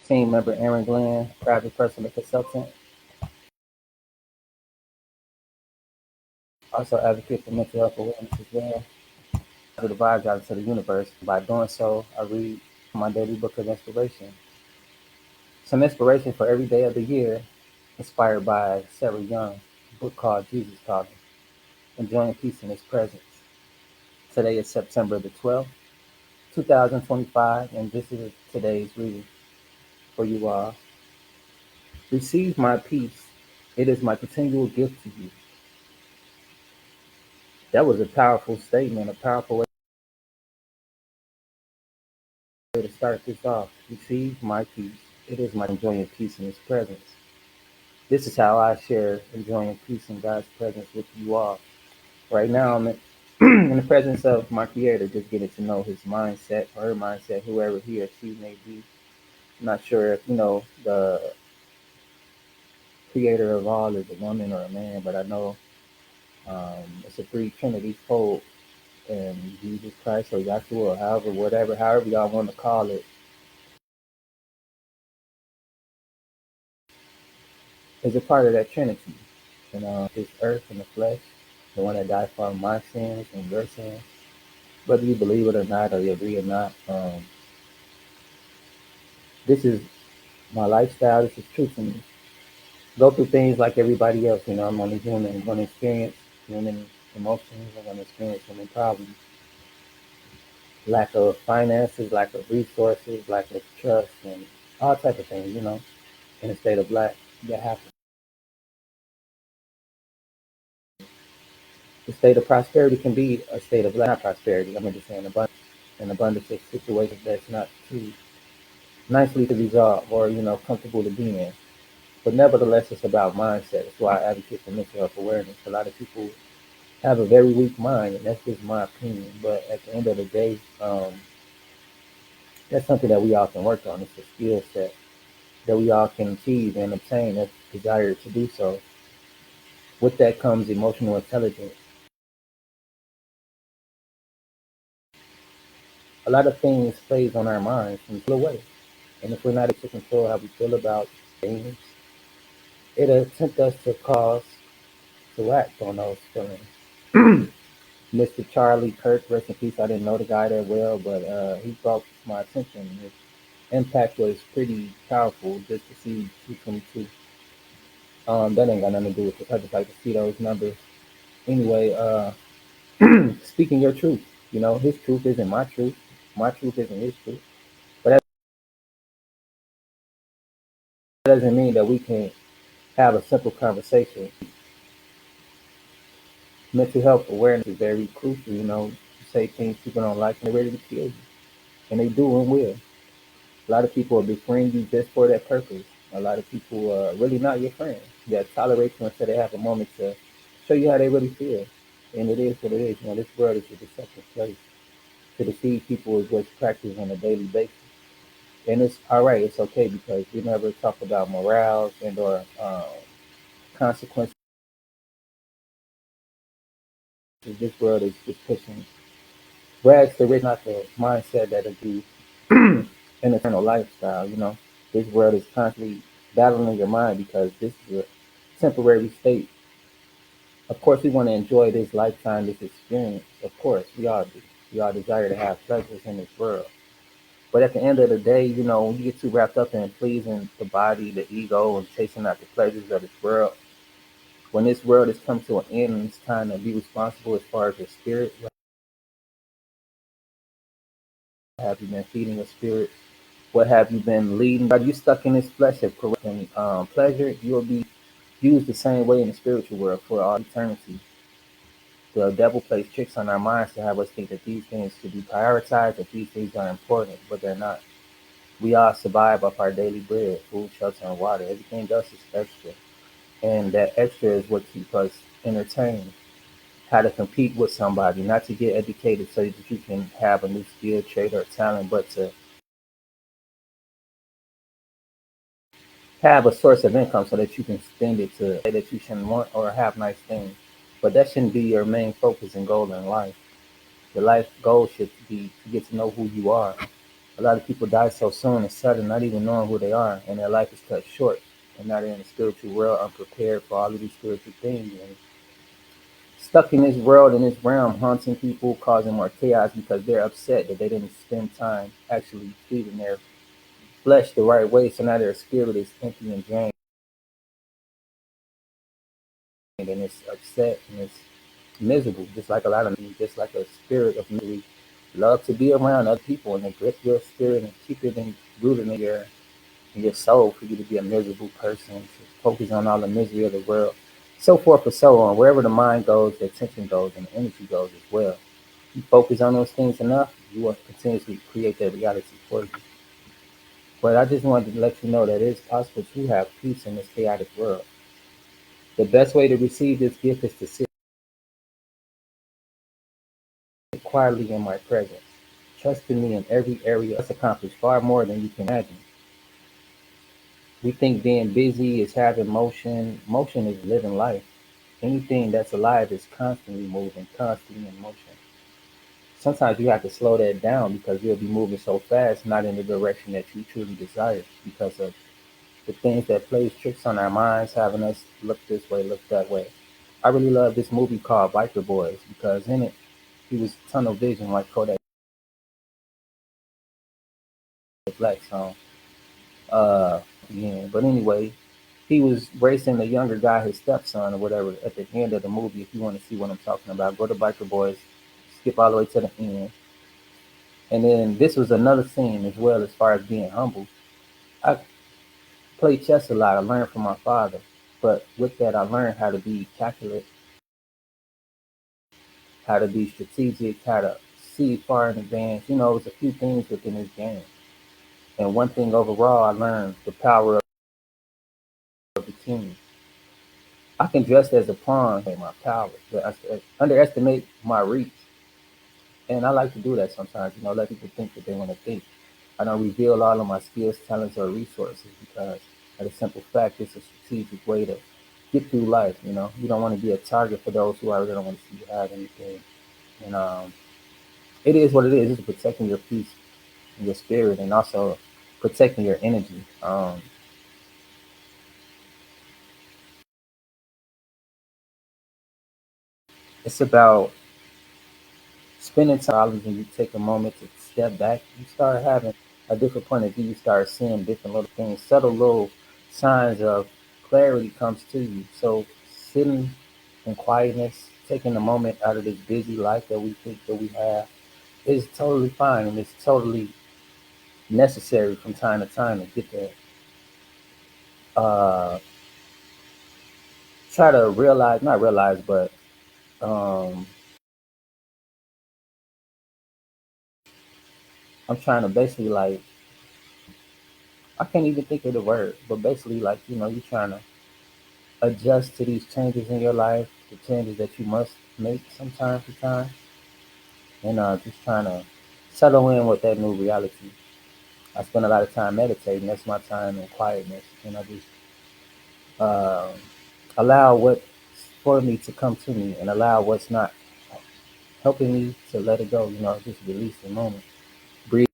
Team member Aaron Glenn, private personal consultant, also advocate for mental health awareness as well. The vibes out into the universe. By doing so, I read my daily book of inspiration. Some inspiration for every day of the year, inspired by Sarah Young, a book called Jesus Calling, Enjoying Peace in His Presence. Today is September the 12th, 2025, and this is today's reading for you all. Receive my peace. It is my continual gift to you. That was a powerful statement, a powerful way to start this off. Receive my peace. It is my enjoying peace in His presence. This is how I share enjoying peace in God's presence with you all. Right now, I'm in the presence of my Creator, just getting to know His mindset or her mindset, whoever he or she may be. I'm not sure if the Creator of all is a woman or a man, but I know it's a three Trinity fold, and Jesus Christ or Yahshua, or however y'all want to call it, is a part of that Trinity. This earth and the flesh, the one that died for my sins and your sins, whether you believe it or not, or you agree or not. This is my lifestyle. This is true to me. Go through things like everybody else. I'm only human. I'm going to experience human emotions. I'm going to experience human problems. Lack of finances, lack of resources, lack of trust, and all type of things. In the state of black, that happens. The state of prosperity can be a state of not prosperity. I'm just saying an abundance of situations that's not too nicely to resolve or comfortable to be in. But nevertheless, it's about mindset. That's why I advocate for mental health awareness. A lot of people have a very weak mind, and that's just my opinion. But at the end of the day, that's something that we all can work on. It's a skill set that we all can achieve and obtain if desired to do so. With that comes emotional intelligence. A lot of things plays on our minds from the way. And if we're not able to control how we feel about things, it'll tempt us to cause to act on those feelings. Mr. Charlie Kirk, rest in peace. I didn't know the guy that well, but he brought to my attention. His impact was pretty powerful just to see 222. That ain't got nothing to do with this. I just like to see those numbers. Anyway, speaking your truth, his truth isn't my truth. My truth isn't his truth. But that doesn't mean that we can't have a simple conversation. Mental health awareness is very crucial. You say things people don't like and they're ready to kill you. And they do and will. A lot of people will befriend you just for that purpose. A lot of people are really not your friends. They tolerate you until they have a moment to show you how they really feel. And it is what it is. This world is a deceptive place. To deceive people is what's practiced on a daily basis. And it's all right. It's okay because we never talk about morals and or consequences. This world is just pushing rags to rich, not the mindset that will be an eternal lifestyle. This world is constantly battling your mind because this is a temporary state. Of course, we want to enjoy this lifetime, this experience. Of course, we all do. We all desire to have pleasures in this world. But at the end of the day, when you get too wrapped up in pleasing the body, the ego, and chasing out the pleasures of this world, when this world has come to an end and it's time to be responsible as far as your spirit, what have you been feeding your spirit? What have you been leading? Are you stuck in this flesh of corrupt and pleasure? You will be used the same way in the spiritual world for all eternity. The devil plays tricks on our minds to have us think that these things should be prioritized, that these things are important, but they're not. We all survive off our daily bread, food, shelter, and water. Everything else is extra. And that extra is what keeps us entertained. How to compete with somebody, not to get educated so that you can have a new skill, trait, or talent, but to have a source of income so that you can spend it to say that you shouldn't want or have nice things. But that shouldn't be your main focus and goal in life. Your life goal should be to get to know who you are, A lot of people die so soon and sudden, not even knowing who they are, and their life is cut short. And now they're in the spiritual world, unprepared for all of these spiritual things, and stuck in this world, in this realm, haunting people, causing more chaos because they're upset that they didn't spend time actually feeding their flesh the right way. So now their spirit is empty and drained, and it's upset and it's miserable, just like a lot of me, just like a spirit of misery. Love to be around other people and they grip your spirit and keep it rooted in your soul for you to be a miserable person, to focus on all the misery of the world, so forth and so on. Wherever the mind goes, the attention goes, and the energy goes as well. You focus on those things enough, you will continuously create that reality for you. But I just wanted to let you know that it is possible to have peace in this chaotic world. The best way to receive this gift is to sit quietly in my presence. Trust in me in every area. Let's accomplish far more than you can imagine. We think being busy is having motion. Motion is living life. Anything that's alive is constantly moving, constantly in motion. Sometimes you have to slow that down because you'll be moving so fast, not in the direction that you truly desire, because of the things that plays tricks on our minds, having us look this way, look that way. I really love this movie called Biker Boys because in it he was tunnel vision like Kodak Black song. Uh, yeah. But anyway, he was racing the younger guy, his stepson or whatever, at the end of the movie. If you want to see what I'm talking about, go to Biker Boys, skip all the way to the end. And then this was another scene as well as far as being humble. I played chess a lot. I learned from my father. But with that, I learned how to be calculate, how to be strategic, how to see far in advance. You know, it was a few things within this game. And one thing overall, I learned the power of the king. I can dress as a pawn in my power, but I underestimate my reach. And I like to do that sometimes, you know, let people think that they want to think. I don't reveal all of my skills, talents, or resources because of the simple fact it's a strategic way to get through life, you know. You don't want to be a target for those who already don't want to see you have anything. And it is what it is. It's protecting your peace and your spirit and also protecting your energy. It's about spending time when you take a moment to step back, you start having a different point of view. You start seeing different little things, subtle little signs of clarity comes to you. So sitting in quietness, taking a moment out of this busy life that we think that we have is totally fine and it's totally necessary from time to time to get there. Uh, try to realize, not realize, but um, I'm trying to basically like, I can't even think of the word, but basically like, you know, you're trying to adjust to these changes in your life, the changes that you must make from time to time, and just trying to settle in with that new reality. I spend a lot of time meditating. That's my time in quietness, and I just uh, allow what's for me to come to me, and allow what's not helping me to let it go. You know, just release the moment, breathing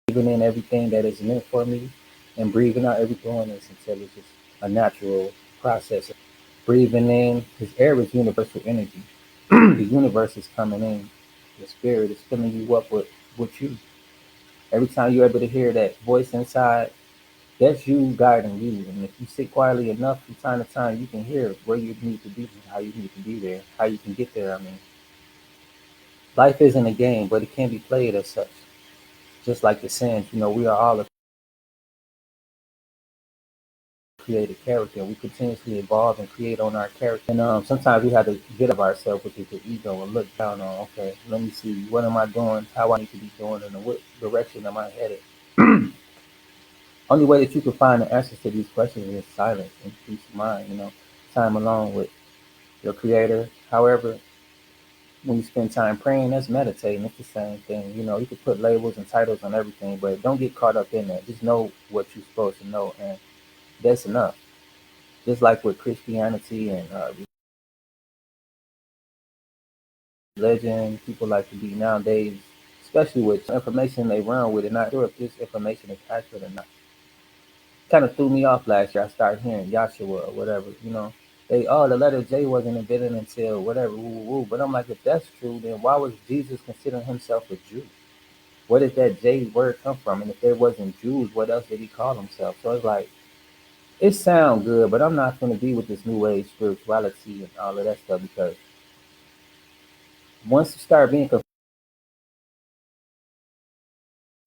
in everything that is meant for me, and breathing out everything on this until it's just a natural process. Breathing in, because air is universal energy. The universe is coming in. The spirit is filling you up with you. Every time you're able to hear that voice inside, that's you guiding you. And if you sit quietly enough from time to time, you can hear where you need to be, how you need to be there, how you can get there. I mean, life isn't a game, but it can be played as such. Just like the saying, you know, we are all a creative character. We continuously evolve and create on our character. And sometimes we have to get of ourselves, which is the ego, and look down on, okay, let me see, what am I doing, how I need to be doing, and in what direction am I headed? Only way that you can find the answers to these questions is silence and peace of mind, you know, time alone with your creator. However, when you spend time praying, that's meditating. It's the same thing. You know, you can put labels and titles on everything, but don't get caught up in that. Just know what you're supposed to know, and that's enough. Just like with Christianity and religion, people like to be nowadays. especially with information they run with, and not sure if this information is accurate or not. Kind of threw me off last year. I started hearing Yahshua or whatever, They, the letter J wasn't invented until whatever, woo, woo, woo. But I'm like, if that's true, then why was Jesus considering himself a Jew? Where did that J word come from? And if there wasn't Jews, what else did he call himself? So it's like, it sounds good, but I'm not going to be with this new age spirituality and all of that stuff, because once you start being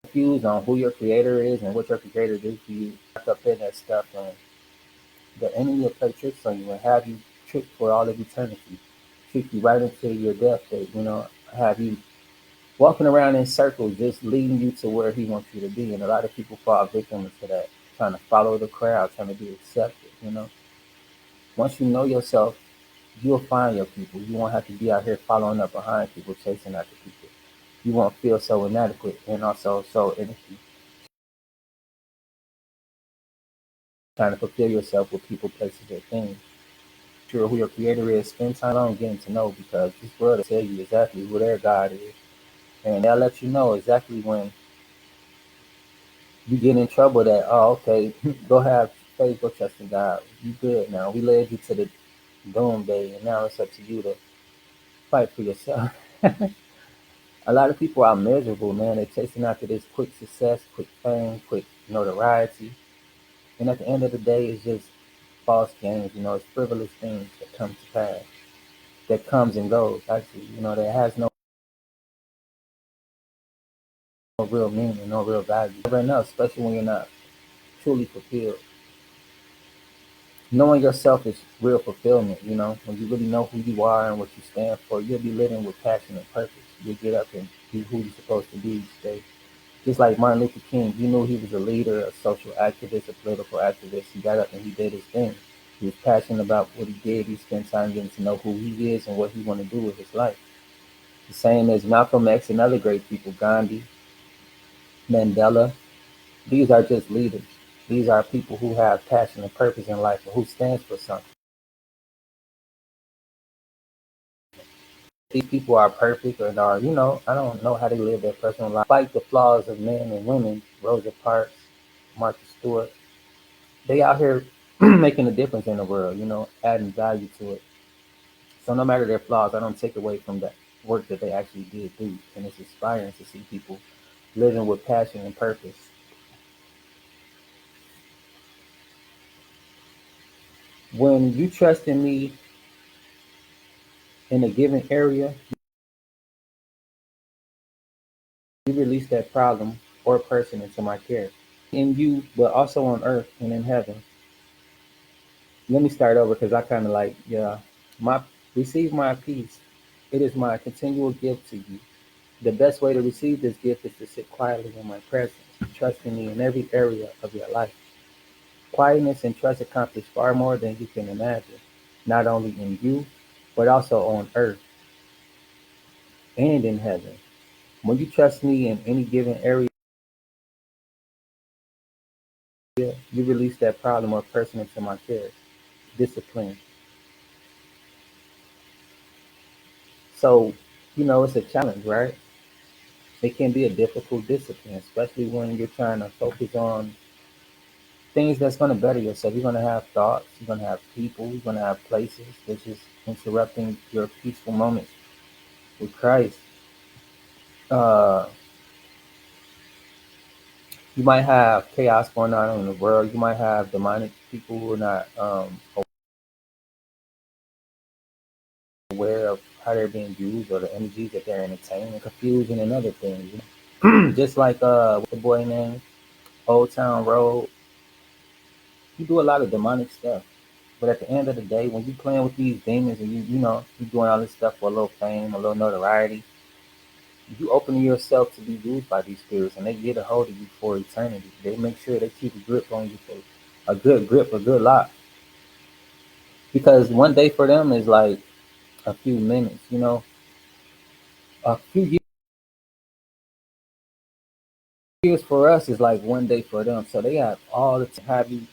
confused on who your creator is and what your creator did for you, back up in that stuff, and the enemy will play tricks on you and have you tricked for all of eternity, trick you right into your death date, have you walking around in circles, just leading you to where he wants you to be. And a lot of people fall victim to that, trying to follow the crowd, trying to be accepted. Once you know yourself, you'll find your people. You won't have to be out here following up behind people, chasing after people. You won't feel so inadequate and also so empty, trying to fulfill yourself with people, places, and things. Sure who your creator is, spend time on getting to know, because this world will tell you exactly who their God is. And they'll let you know exactly when you get in trouble that, oh, okay, go have faith, go trust in God. You good now. We led you to the doomsday, and now it's up to you to fight for yourself. A lot of people are miserable, man. They're chasing after this quick success, quick fame, quick notoriety. And at the end of the day, it's just false gains. It's frivolous things that come to pass, that comes and goes, actually. That has no real meaning, no real value. Never enough, especially when you're not truly fulfilled. Knowing yourself is real fulfillment. When you really know who you are and what you stand for, you'll be living with passion and purpose. You'll get up and be who you're supposed to be each day. Just like Martin Luther King, you knew he was a leader, a social activist, a political activist. He got up and he did his thing. He was passionate about what he did. He spent time getting to know who he is and what he want to do with his life. The same as Malcolm X and other great people, Gandhi, Mandela. These are just leaders. These are people who have passion and purpose in life and who stands for something. These people are perfect or are, I don't know how they live their personal life. Despite the flaws of men and women, Rosa Parks, Martha Stewart, they out here making a difference in the world, adding value to it. So no matter their flaws, I don't take away from that work that they actually did do. And it's inspiring to see people living with passion and purpose. When you trust in me in a given area, you release that problem or person into my care. In you, but also on earth and in heaven. Let me start over, because I kind of like, yeah, my receive my peace. It is my continual gift to you. The best way to receive this gift is to sit quietly in my presence, trusting me in every area of your life. Quietness and trust accomplish far more than you can imagine, not only in you, but also on earth and in heaven. When you trust me in any given area, you release that problem or person into my care. Discipline. So, it's a challenge, right? It can be a difficult discipline, especially when you're trying to focus on things that's going to better yourself. You're going to have thoughts, you're going to have people, you're going to have places that's just interrupting your peaceful moments with Christ. Uh, you might have chaos going on in the world. You might have demonic people who are not aware of how they're being used, or the energies that they're entertaining, confusion and other things. Just like what's the boy name? Old Town Road. You do a lot of demonic stuff. But at the end of the day, when you playing with these demons and you doing all this stuff for a little fame, a little notoriety, you opening yourself to be used by these spirits, and they get a hold of you for eternity. They make sure they keep a grip on you for a good grip, a good lot. Because one day for them is like a few minutes, a few years for us is like one day for them. So they have all the time have you,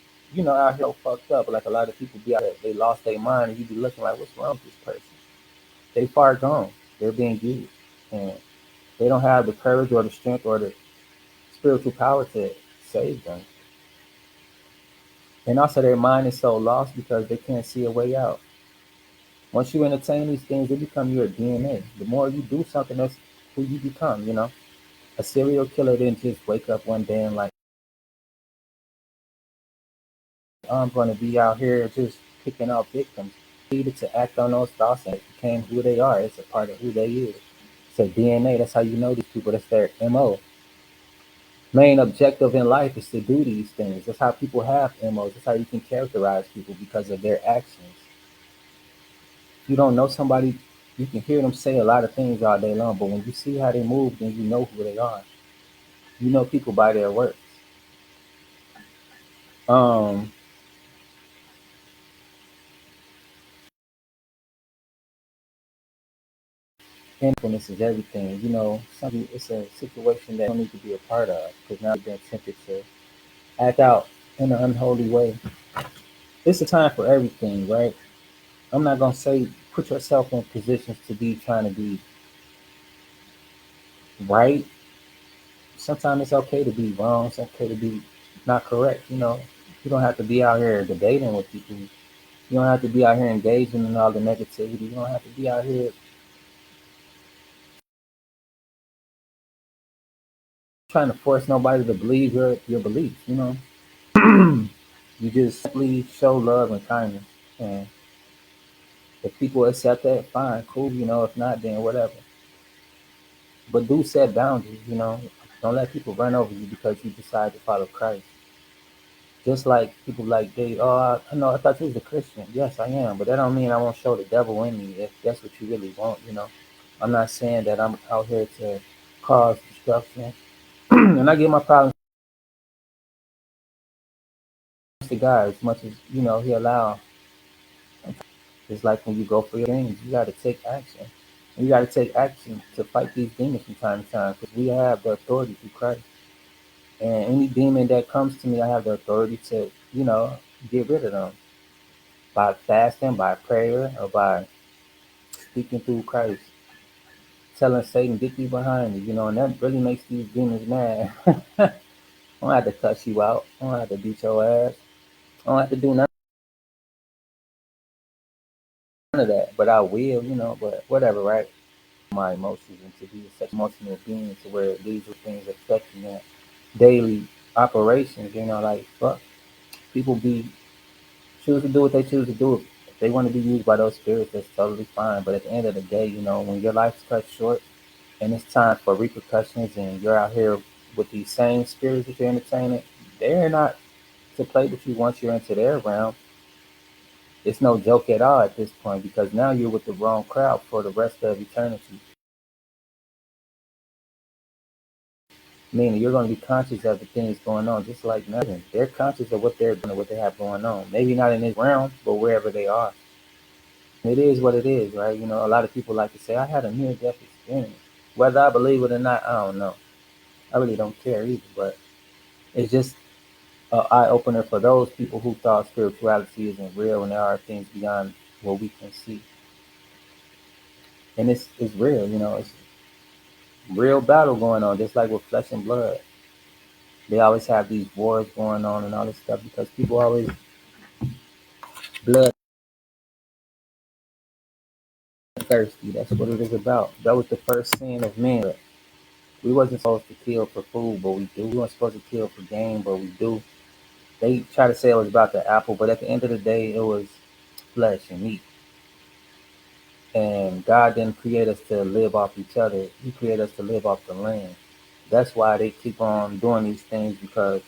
out here fucked up. Like a lot of people be out there, they lost their mind, and you be looking like, what's wrong with this person? They far gone. They're being used. And They don't have the courage or the strength or the spiritual power to save them. And also, their mind is so lost because they can't see a way out. Once you entertain these things, they become your DNA. The more you do something, that's who you become, you know? A serial killer didn't just wake up one day and, like, I'm going to be out here just picking out victims. They needed to act on those thoughts and it became who they are. It's a part of who they is. It's a DNA. That's how you know these people. That's their MO. Main objective in life is to do these things. That's how people have MOs. That's how you can characterize people because of their actions. If you don't know somebody, you can hear them say a lot of things all day long, but when you see how they move, then you know who they are. You know people by their works. Um, Mindfulness is everything. You know, it's a situation that you don't need to be a part of because now you've been tempted to act out in an unholy way. It's a time for everything, right? I'm not gonna say put yourself in positions to be trying to be right. Sometimes it's okay to be wrong. It's okay to be not correct. You know, you don't have to be out here debating with people. You don't have to be out here engaging in all the negativity. You don't have to be out here trying to force nobody to believe your beliefs. You know, you just simply show love and kindness, and if people accept that, fine, cool. You know, if not, then whatever. But do set boundaries. You know, don't let people run over you because you decide to follow Christ. Just like people like they, oh, I know, I thought you was a Christian. Yes, I am, but that don't mean I won't show the devil in me if that's what you really want. You know, I'm not saying that I'm out here to cause destruction, and I give my problems to God as much as He allow. It's like when you go for your dreams, you got to take action. And you got to take action to fight these demons from time to time because we have the authority through Christ. And any demon that comes to me, I have the authority to, get rid of them by fasting, by prayer, or by speaking through Christ, telling Satan, get thee behind me, and that really makes these demons mad. I don't have to cuss you out. I don't have to beat your ass. I don't have to do none of that, but I will, but whatever, right? My emotions and to be such emotional being to where these are things affecting their daily operations, like fuck. People be choose to do what they choose to do. If they want to be used by those spirits, that's totally fine. But at the end of the day, when your life's cut short and it's time for repercussions and you're out here with these same spirits that you're entertaining, they're not to play with you once you're into their realm. It's no joke at all at this point because now you're with the wrong crowd for the rest of eternity. Meaning you're going to be conscious of the things going on, just like nothing. They're conscious of what they're doing, what they have going on. Maybe not in this realm, but wherever they are. It is what it is, right? A lot of people like to say, I had a near death experience. Whether I believe it or not, I don't know. I really don't care either, but it's just an eye opener for those people who thought spirituality isn't real and there are things beyond what we can see. And it's real, it's real battle going on, just like with flesh and blood. They always have these wars going on and all this stuff because people always blood thirsty. That's what it is about. That was the first sin of man. We wasn't supposed to kill for food, but we do. We weren't supposed to kill for game, but we do. They try to say it was about the apple, but at the end of the day, it was flesh and meat. And God didn't create us to live off each other. He created us to live off the land. That's why they keep on doing these things because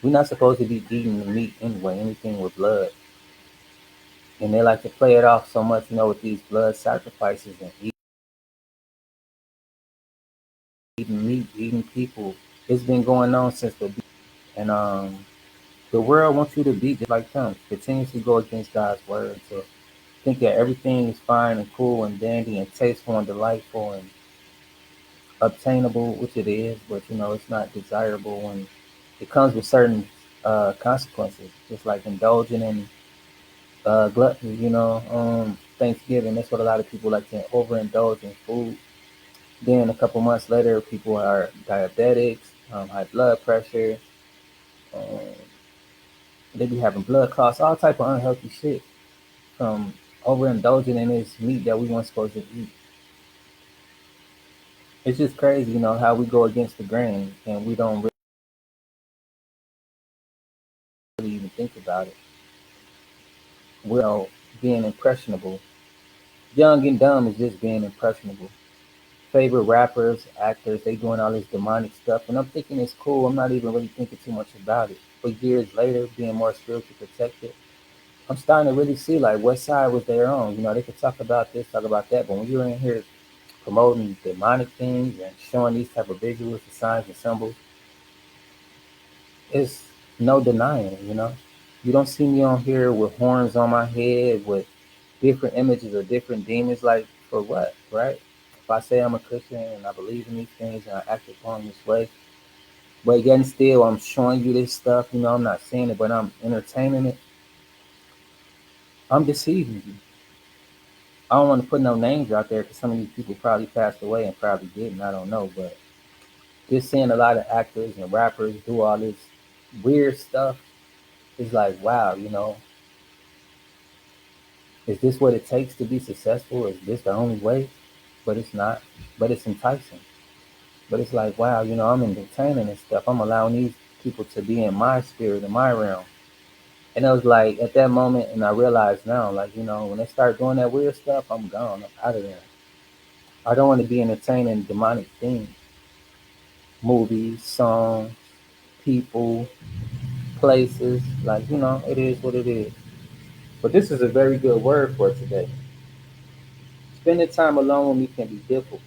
we're not supposed to be eating the meat anyway, anything with blood. And they like to play it off so much, with these blood sacrifices and eating meat, eating people. It's been going on since the beginning. And the world wants you to be just like them. Continuously go against God's word to think that everything is fine and cool and dandy and tasteful and delightful and obtainable, which it is, but it's not desirable when it comes with certain consequences, just like indulging in gluttony, Thanksgiving. That's what a lot of people like to overindulge in food Then a couple months later, people are diabetics, high blood pressure, um, they be having blood clots, all type of unhealthy shit from overindulging in this meat that we weren't supposed to eat. It's just crazy, how we go against the grain and we don't really even think about it. We're being impressionable. Young and dumb is just being impressionable. Favorite rappers, actors, they doing all this demonic stuff, and I'm thinking it's cool. I'm not even really thinking too much about it. But years later, being more spiritually protected, I'm starting to really see like what side was their own. They could talk about this, talk about that, but when you're in here promoting demonic things and showing these type of visuals, the signs and symbols, it's no denying. You don't see me on here with horns on my head with different images of different demons. Like for what, right? If I say I'm a Christian and I believe in these things and I act upon this way, but yet and still I'm showing you this stuff. I'm not saying it, but I'm entertaining it. I'm deceiving you. I don't want to put no names out there because some of these people probably passed away and probably didn't. I don't know, but just seeing a lot of actors and rappers do all this weird stuff is like, wow, is this what it takes to be successful? Is this the only way? But it's not. But it's enticing. But it's like, wow, I'm entertaining and stuff. I'm allowing these people to be in my spirit, in my realm. And it was like at that moment, and I realized now, like, when they start doing that weird stuff, I'm gone. I'm out of there. I don't want to be entertaining demonic things, movies, songs, people, places. Like, it is what it is. But this is a very good word for today. Spending time alone with me can be difficult.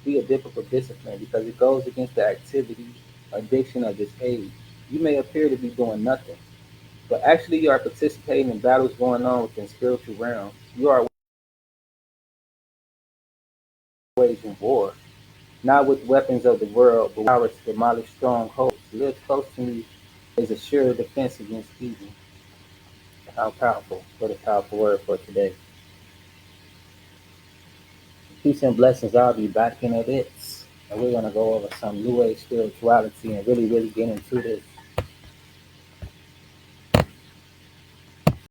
Be a difficult discipline because it goes against the activity, addiction of this age. You may appear to be doing nothing, but actually you are participating in battles going on within spiritual realms. You are waging war, not with weapons of the world, but with power to demolish strongholds. Live close to me is a sure defense against evil. How powerful. What a powerful word for today. Peace and blessings. I'll be back in a bit. And we're going to go over some New Age spirituality and really, really get into this.